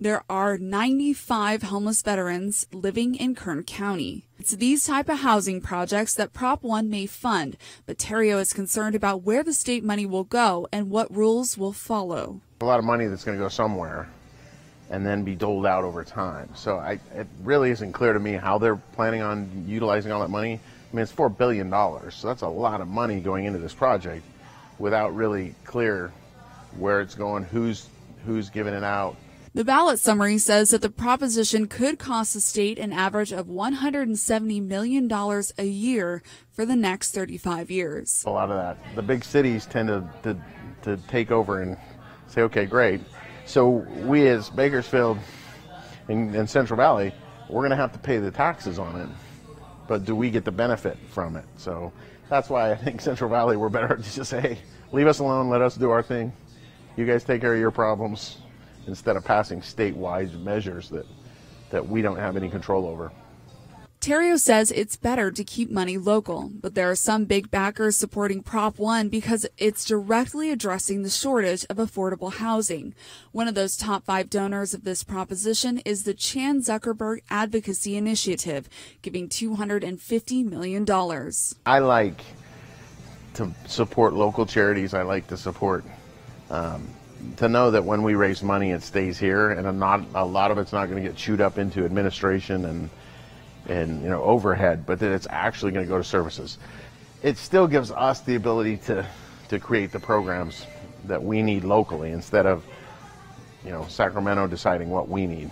There are 95 homeless veterans living in Kern County. It's these type of housing projects that Prop 1 may fund, but Kero is concerned about where the state money will go and what rules will follow. A lot of money that's going to go somewhere and then be doled out over time. So it really isn't clear to me how they're planning on utilizing all that money. I mean, it's $4 billion, so that's a lot of money going into this project without really clear where it's going, who's giving it out. The ballot summary says that the proposition could cost the state an average of $170 million a year for the next 35 years. A lot of that. The big cities tend to take over and say, okay, great. So we as Bakersfield and Central Valley, we're going to have to pay the taxes on it. But do we get the benefit from it? So that's why I think Central Valley, we're better to just say, hey, leave us alone, let us do our thing. You guys take care of your problems, instead of passing statewide measures that we don't have any control over. Kero says it's better to keep money local, but there are some big backers supporting Prop 1 because it's directly addressing the shortage of affordable housing. One of those top 5 donors of this proposition is the Chan Zuckerberg Advocacy Initiative, giving $250 million. I like to support local charities. I like to support to know that when we raise money, it stays here, and a lot of it's not going to get chewed up into administration and overhead, but that it's actually going to go to services. It still gives us the ability to create the programs that we need locally instead of Sacramento deciding what we need.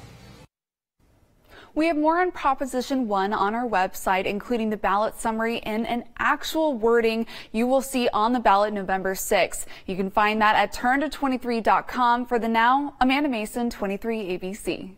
We have more on Proposition 1 on our website, including the ballot summary and an actual wording you will see on the ballot November 6th. You can find that at turnto23.com. For the now, Amanda Mason, 23 ABC.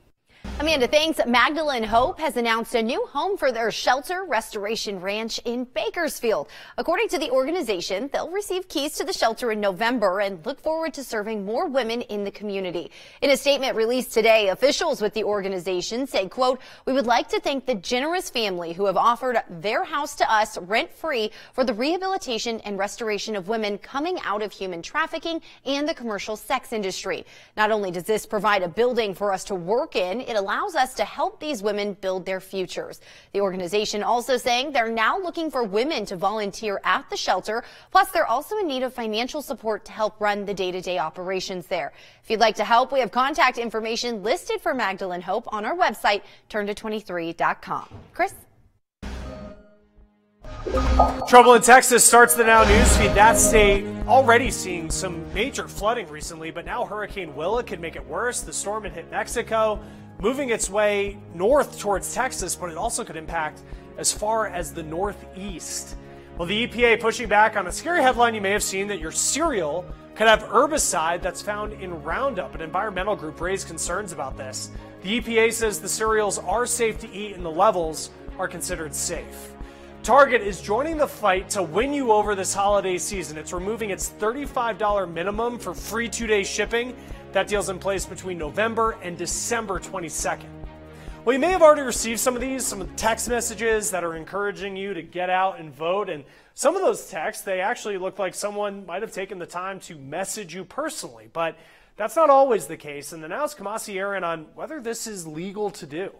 Amanda, thanks. Magdalene Hope has announced a new home for their Shelter Restoration Ranch in Bakersfield. According to the organization, they'll receive keys to the shelter in November and look forward to serving more women in the community. In a statement released today, officials with the organization say, quote, "We would like to thank the generous family who have offered their house to us rent-free for the rehabilitation and restoration of women coming out of human trafficking and the commercial sex industry. Not only does this provide a building for us to work in, it allows us to help these women build their futures." The organization also saying they're now looking for women to volunteer at the shelter. Plus, they're also in need of financial support to help run the day-to-day operations there. If you'd like to help, we have contact information listed for Magdalene Hope on our website, turnto23.com. Chris? Trouble in Texas starts the Now newsfeed. That state already seeing some major flooding recently, but now Hurricane Willa could make it worse. The storm had hit Mexico, moving its way north towards Texas, but it also could impact as far as the northeast. Well, the EPA pushing back on a scary headline you may have seen that your cereal could have herbicide that's found in Roundup. An environmental group raised concerns about this. The EPA says the cereals are safe to eat and the levels are considered safe. Target is joining the fight to win you over this holiday season. It's removing its $35 minimum for free 2-day shipping. That deal's in place between November and December 22nd. Well, you may have already received some of the text messages that are encouraging you to get out and vote. And some of those texts, they actually look like someone might have taken the time to message you personally. But that's not always the case. And the Now's Kamasi Aaron on whether this is legal to do.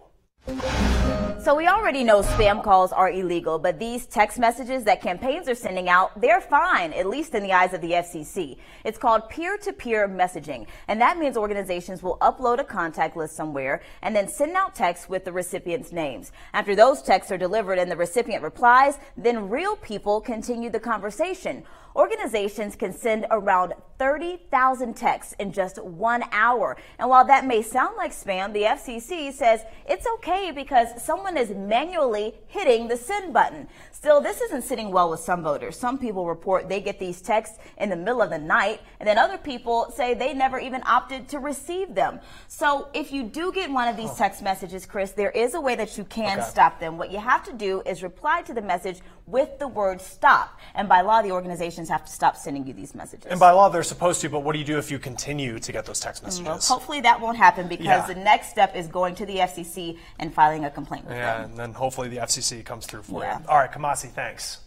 So we already know spam calls are illegal, but these text messages that campaigns are sending out, they're fine, at least in the eyes of the FCC. It's called peer-to-peer messaging, and that means organizations will upload a contact list somewhere and then send out texts with the recipient's names. After those texts are delivered and the recipient replies, then real people continue the conversation. Organizations can send around 30,000 texts in just 1 hour. And while that may sound like spam, the FCC says it's okay because someone is manually hitting the send button. Still, this isn't sitting well with some voters. Some people report they get these texts in the middle of the night, and then other people say they never even opted to receive them. So if you do get one of these text messages, Chris, there is a way that you can stop them. What you have to do is reply to the message with the word stop. And by law, the organizations have to stop sending you these messages. And by law, they're supposed to, but what do you do if you continue to get those text messages? Well, hopefully that won't happen because the next step is going to the FCC and filing a complaint with them. And then hopefully the FCC comes through for you. All right, Kamasi, thanks.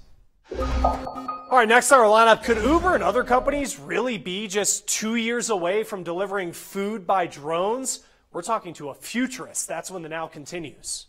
All right, next on our lineup, could Uber and other companies really be just 2 years away from delivering food by drones? We're talking to a futurist. That's when the Now continues.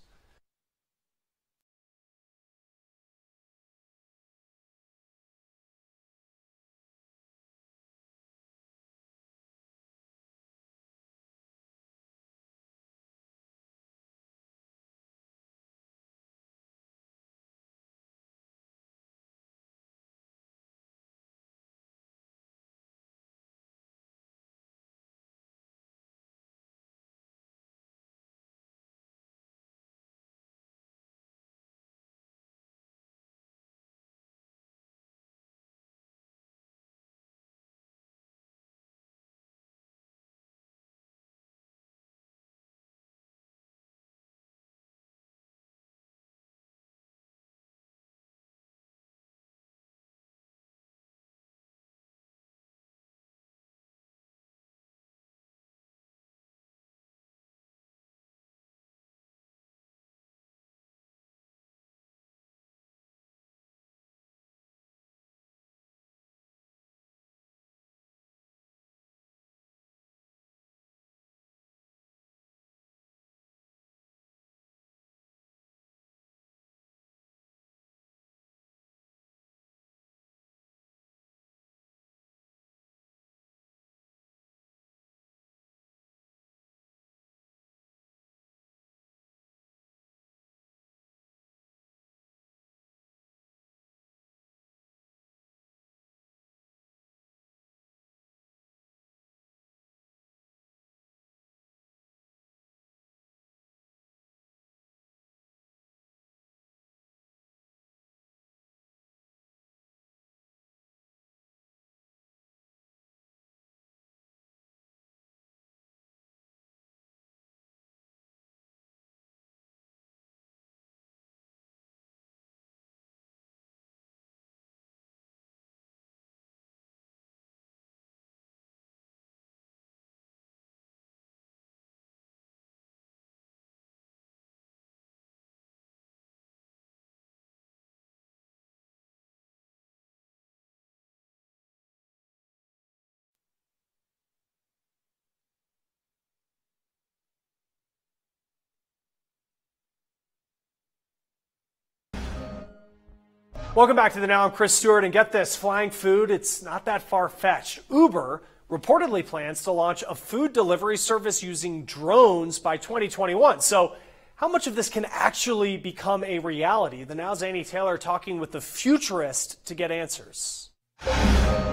Welcome back to the Now. I'm Chris Stewart, and get this, flying food, it's not that far-fetched. Uber reportedly plans to launch a food delivery service using drones by 2021. So how much of this can actually become a reality? The Now's Annie Taylor talking with the futurist to get answers.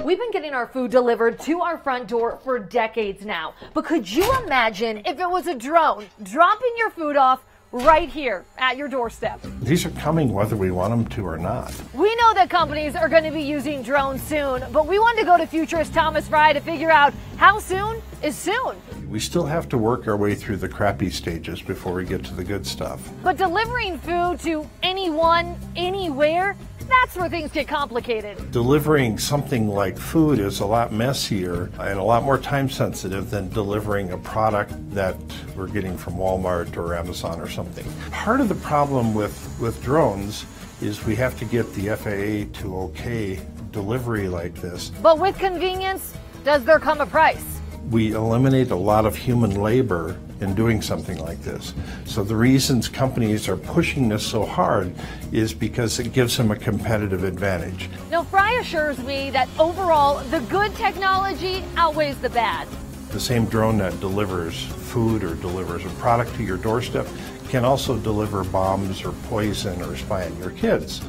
We've been getting our food delivered to our front door for decades now. But could you imagine if it was a drone dropping your food off right here at your doorstep? These are coming whether we want them to or not. We know that companies are going to be using drones soon, but we wanted to go to futurist Thomas Fry to figure out how soon is soon. We still have to work our way through the crappy stages before we get to the good stuff. But delivering food to anyone, anywhere, that's where things get complicated. Delivering something like food is a lot messier and a lot more time sensitive than delivering a product that we're getting from Walmart or Amazon or something. Part of the problem with drones is we have to get the FAA to okay delivery like this. But with convenience, does there come a price? We eliminate a lot of human labor in doing something like this. So the reasons companies are pushing this so hard is because it gives them a competitive advantage. Now, Fry assures me that overall, the good technology outweighs the bad. The same drone that delivers food or delivers a product to your doorstep can also deliver bombs or poison or spy on your kids.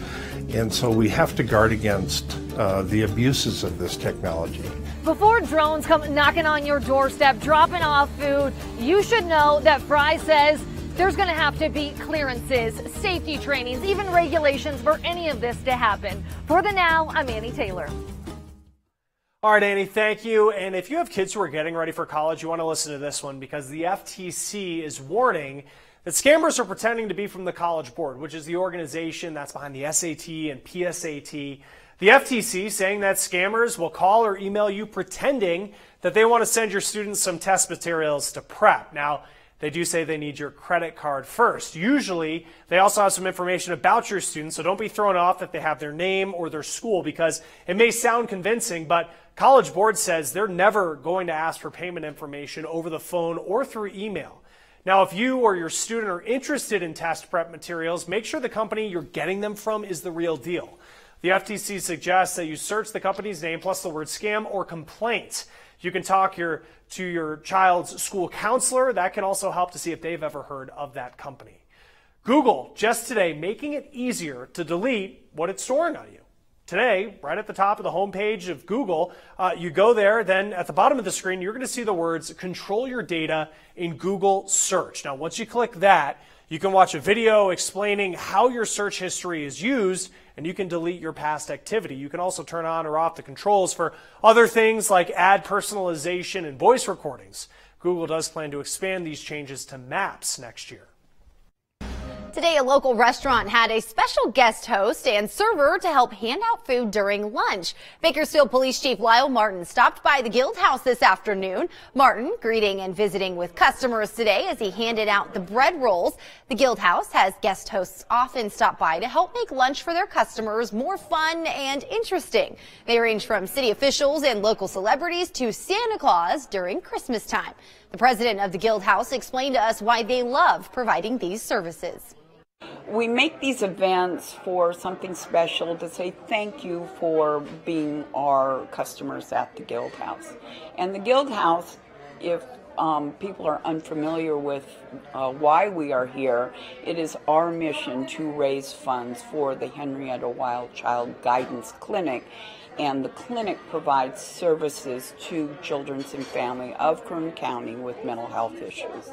And so we have to guard against the abuses of this technology. Before drones come knocking on your doorstep, dropping off food, you should know that Fry says there's going to have to be clearances, safety trainings, even regulations for any of this to happen. For the Now, I'm Annie Taylor. All right, Annie, thank you. And if you have kids who are getting ready for college, you want to listen to this one because the FTC is warning that scammers are pretending to be from the College Board, which is the organization that's behind the SAT and PSAT. The FTC saying that scammers will call or email you pretending that they want to send your students some test materials to prep. Now, they do say they need your credit card first. Usually, they also have some information about your students, so don't be thrown off that they have their name or their school because it may sound convincing, but College Board says they're never going to ask for payment information over the phone or through email. Now, if you or your student are interested in test prep materials, make sure the company you're getting them from is the real deal. The FTC suggests that you search the company's name plus the word scam or complaint. You can talk to your child's school counselor. That can also help to see if they've ever heard of that company. Google, just today, making it easier to delete what it's storing on you. Today, right at the top of the homepage of Google, you go there, then at the bottom of the screen, you're going to see the words control your data in Google search. Now, once you click that, you can watch a video explaining how your search history is used, and you can delete your past activity. You can also turn on or off the controls for other things like ad personalization and voice recordings. Google does plan to expand these changes to maps next year. Today, a local restaurant had a special guest host and server to help hand out food during lunch. Bakersfield Police Chief Lyle Martin stopped by the Guild House this afternoon. Martin greeting and visiting with customers today as he handed out the bread rolls. The Guild House has guest hosts often stop by to help make lunch for their customers more fun and interesting. They range from city officials and local celebrities to Santa Claus during Christmas time. The president of the Guild House explained to us why they love providing these services. We make these events for something special to say thank you for being our customers at the Guild House. And the Guild House, if people are unfamiliar with why we are here, it is our mission to raise funds for the Henrietta Wild Child Guidance Clinic. And the clinic provides services to children and families of Kern County with mental health issues.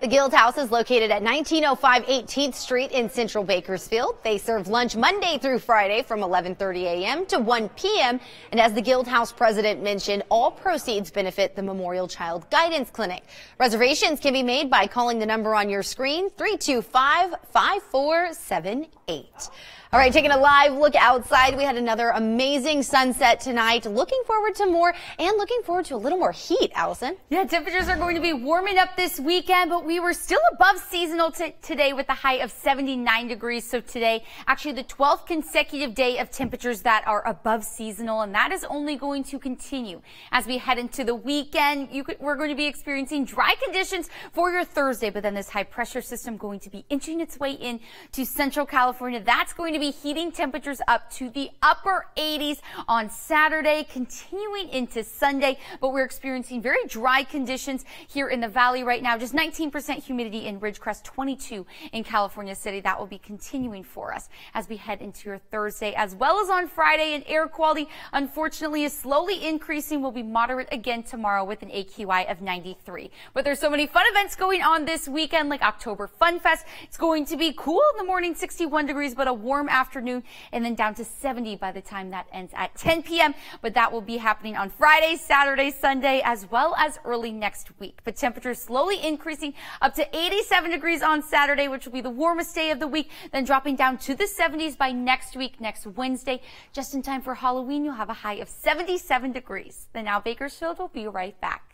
The Guild House is located at 1905 18th Street in Central Bakersfield. They serve lunch Monday through Friday from 11:30 a.m. to 1 p.m. And as the Guild House president mentioned, all proceeds benefit the Memorial Child Guidance Clinic. Reservations can be made by calling the number on your screen, 325-5478. All right, taking a live look outside. We had another amazing sunset tonight. Looking forward to more and looking forward to a little more heat, Allison. Yeah, temperatures are going to be warming up this weekend, but we were still above seasonal today with a high of 79 degrees. So today, actually the 12th consecutive day of temperatures that are above seasonal, and that is only going to continue as we head into the weekend. We're going to be experiencing dry conditions for your Thursday, but then this high pressure system going to be inching its way in to Central California. That's going to be heating temperatures up to the upper 80s on Saturday, continuing into Sunday. But we're experiencing very dry conditions here in the valley right now. Just 19% humidity in Ridgecrest, 22 in California City. That will be continuing for us as we head into your Thursday, as well as on Friday. And air quality, unfortunately, is slowly increasing. Will be moderate again tomorrow with an AQI of 93. But there's so many fun events going on this weekend, like October Fun Fest. It's going to be cool in the morning, 61 degrees, but a warm afternoon, and then down to 70 by the time that ends at 10 p.m. But that will be happening on Friday, Saturday, Sunday, as well as early next week. But temperatures slowly increasing up to 87 degrees on Saturday, which will be the warmest day of the week, then dropping down to the 70s by next week, next Wednesday. Just in time for Halloween, you'll have a high of 77 degrees. Then now Bakersfield will be right back.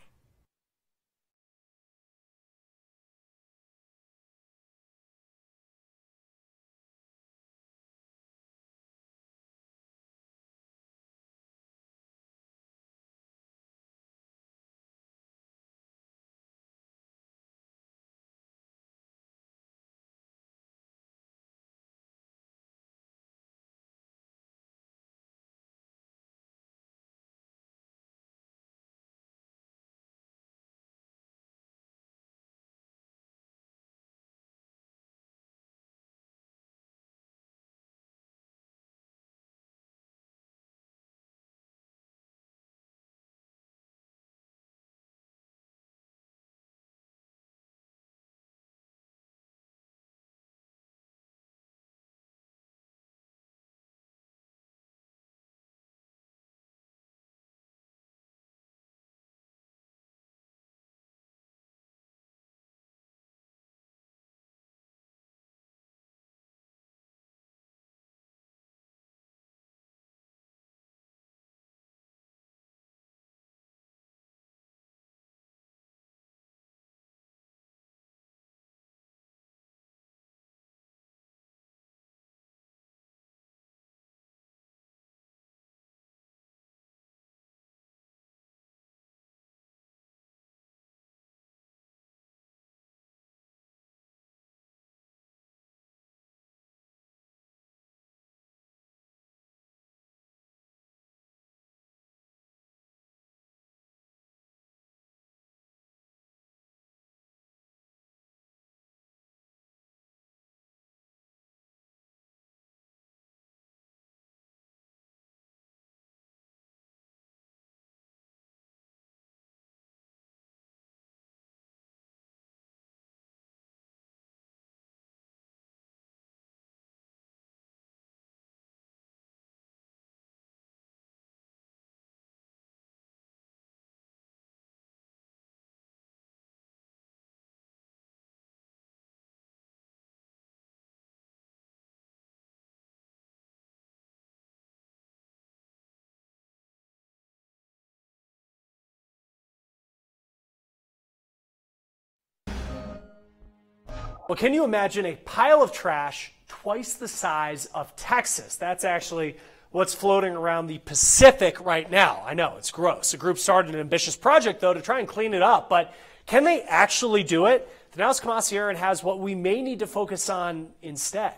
Well, can you imagine a pile of trash twice the size of Texas? That's actually what's floating around the Pacific right now. I know, it's gross. The group started an ambitious project, though, to try and clean it up. But can they actually do it? The Now's Kamasi Aaron has what we may need to focus on instead.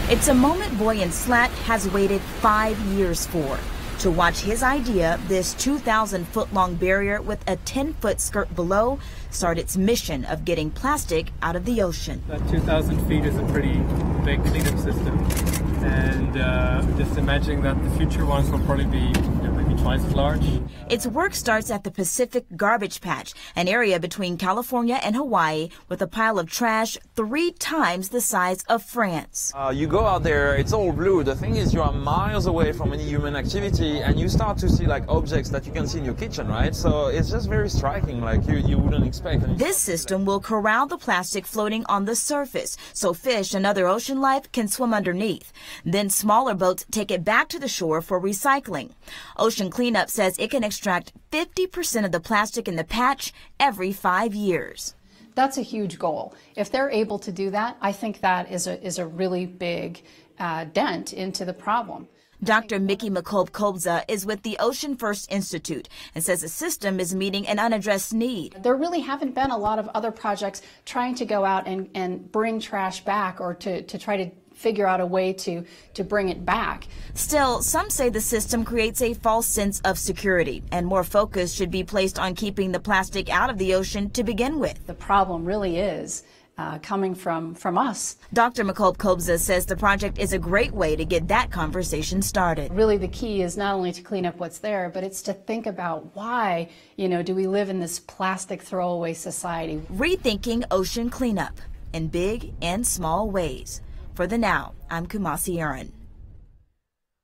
It's a moment Boyan Slat has waited 5 years for. To watch his idea, this 2,000-foot-long barrier with a 10-foot skirt below, start its mission of getting plastic out of the ocean. That 2,000 feet is a pretty big cleanup system. And just imagining that the future ones will probably be maybe twice as large. Its work starts at the Pacific Garbage Patch, an area between California and Hawaii with a pile of trash 3 times the size of France. You go out there, it's all blue. The thing is, you are miles away from any human activity, and you start to see like objects that you can see in your kitchen, right? So it's just very striking, like you wouldn't expect. This system will corral the plastic floating on the surface so fish and other ocean life can swim underneath. Then smaller boats take it back to the shore for recycling. Ocean Cleanup says it can extract 50% of the plastic in the patch every 5 years. That's a huge goal. If they're able to do that, I think that is a really big dent into the problem. Dr. Mickey McCulp-Kobza is with the Ocean First Institute and says the system is meeting an unaddressed need. There really haven't been a lot of other projects trying to go out and bring trash back or to try to figure out a way to bring it back. Still, some say the system creates a false sense of security and more focus should be placed on keeping the plastic out of the ocean to begin with. The problem really is coming from us. Dr. McCulp-Kobza says the project is a great way to get that conversation started. Really the key is not only to clean up what's there, but it's to think about why, do we live in this plastic throwaway society? Rethinking ocean cleanup in big and small ways. For the Now, I'm Kamasi Aaron.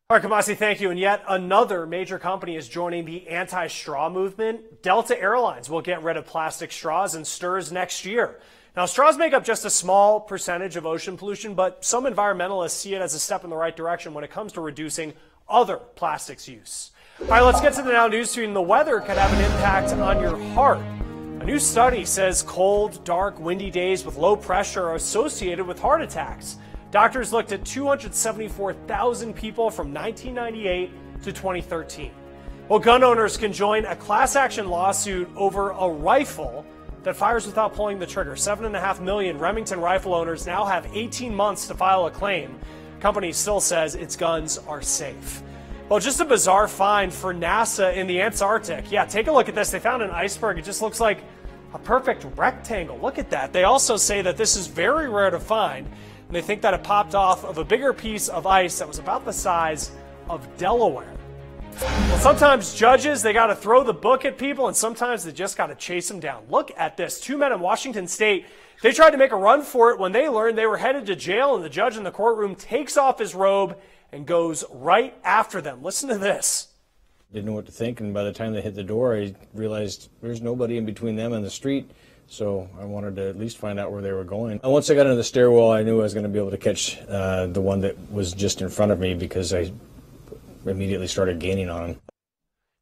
All right, Kamasi, thank you. And yet another major company is joining the anti-straw movement. Delta Airlines will get rid of plastic straws and stirs next year. Now, straws make up just a small percentage of ocean pollution, but some environmentalists see it as a step in the right direction when it comes to reducing other plastics use. All right, let's get to the Now Newsfeed. The weather could have an impact on your heart. A new study says cold, dark, windy days with low pressure are associated with heart attacks. Doctors looked at 274,000 people from 1998 to 2013. Well, gun owners can join a class action lawsuit over a rifle that fires without pulling the trigger. 7.5 million Remington rifle owners now have 18 months to file a claim. Company still says its guns are safe. Well, just a bizarre find for NASA in the Antarctic. Yeah, take a look at this. They found an iceberg. It just looks like a perfect rectangle. Look at that. They also say that this is very rare to find. And they think that it popped off of a bigger piece of ice that was about the size of Delaware. Well, sometimes judges, they got to throw the book at people, and sometimes they just got to chase them down. Look at this. 2 men in Washington State, they tried to make a run for it when they learned they were headed to jail, and the judge in the courtroom takes off his robe and goes right after them. Listen to this. Didn't know what to think, and by the time they hit the door, I realized there's nobody in between them and the street. So I wanted to at least find out where they were going. And once I got into the stairwell, I knew I was going to be able to catch the one that was just in front of me because I immediately started gaining on him.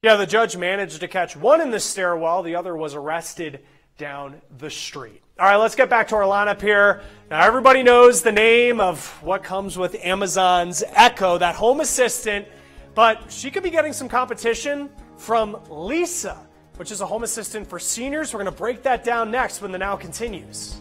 Yeah, the judge managed to catch one in the stairwell. The other was arrested down the street. All right, let's get back to our lineup here. Now, everybody knows the name of what comes with Amazon's Echo, that home assistant, but she could be getting some competition from Lisa, which is a home assistant for seniors. We're going to break that down next when the Now continues.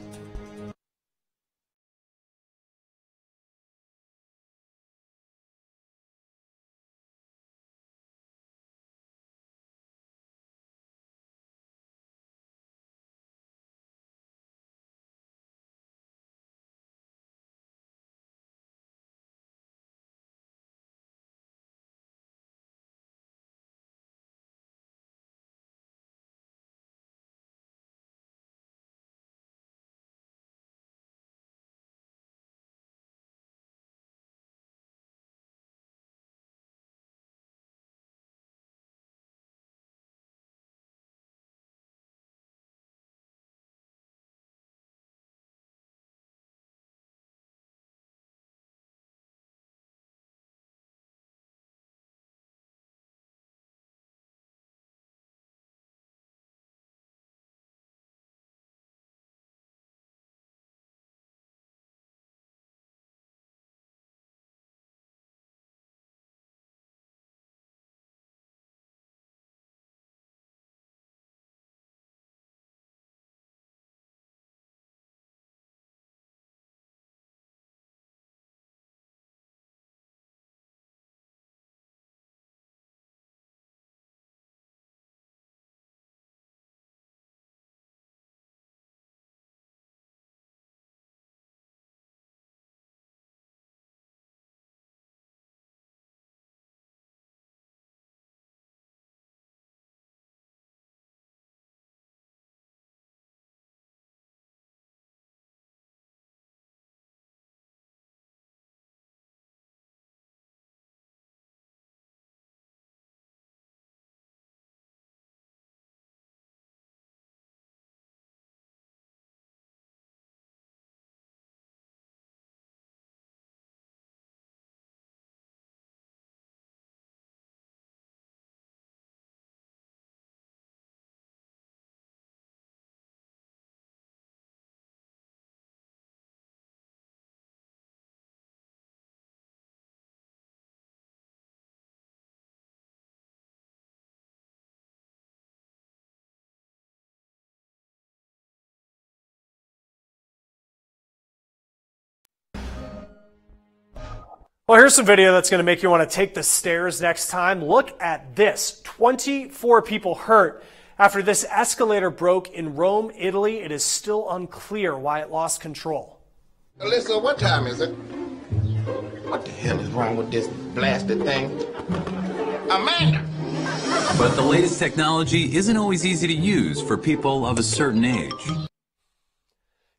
Well, here's some video that's going to make you want to take the stairs next time. Look at this. 24 people hurt after this escalator broke in Rome, Italy. It is still unclear why it lost control. Alyssa, what time is it? What the hell is wrong with this blasted thing? Amanda! But the latest technology isn't always easy to use for people of a certain age.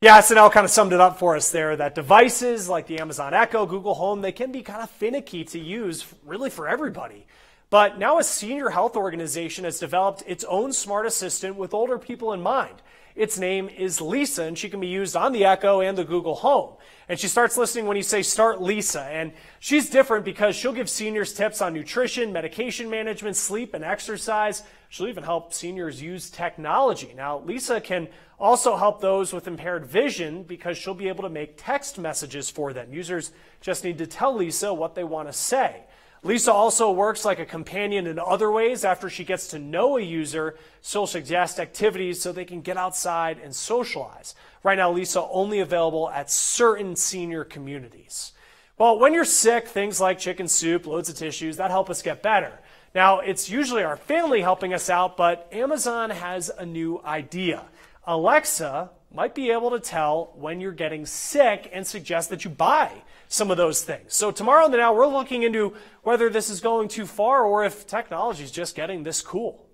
Yeah, SNL kind of summed it up for us there, that devices like the Amazon Echo, Google Home, they can be kind of finicky to use really for everybody. But now a senior health organization has developed its own smart assistant with older people in mind. Its name is Lisa, and she can be used on the Echo and the Google Home. And she starts listening when you say start Lisa. And she's different because she'll give seniors tips on nutrition, medication management, sleep, and exercise. She'll even help seniors use technology. Now, Lisa can also help those with impaired vision because she'll be able to make text messages for them. Users just need to tell Lisa what they want to say. Lisa also works like a companion in other ways. After she gets to know a user, she'll suggest activities so they can get outside and socialize. Right now, Lisa only available at certain senior communities. Well, when you're sick, things like chicken soup, loads of tissues, that help us get better. Now, it's usually our family helping us out, but Amazon has a new idea. Alexa might be able to tell when you're getting sick and suggest that you buy some of those things. So tomorrow on the Now, we're looking into whether this is going too far or if technology is just getting this cool.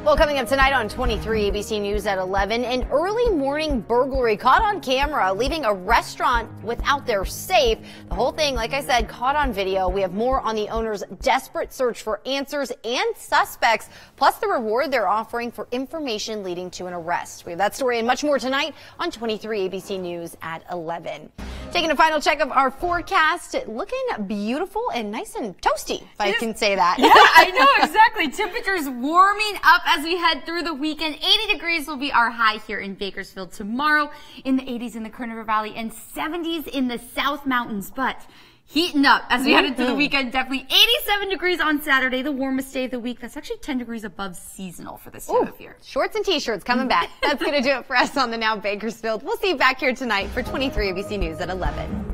Well, coming up tonight on 23 ABC News at 11, an early morning burglary caught on camera, leaving a restaurant without their safe. The whole thing, like I said, caught on video. We have more on the owner's desperate search for answers and suspects, plus the reward they're offering for information leading to an arrest. We have that story and much more tonight on 23 ABC News at 11. Taking a final check of our forecast, looking beautiful and nice and toasty, if I can say that. Yeah, I know, exactly. Temperatures warming up as we head through the weekend. 80 degrees will be our high here in Bakersfield tomorrow, in the 80s in the Kern River Valley, and 70s in the South Mountains. But heating up as we head into the weekend. Definitely 87 degrees on Saturday, the warmest day of the week. That's actually 10 degrees above seasonal for this time of year. Shorts and t-shirts coming back. That's going to do it for us on the Now Bakersfield. We'll see you back here tonight for 23 ABC News at 11.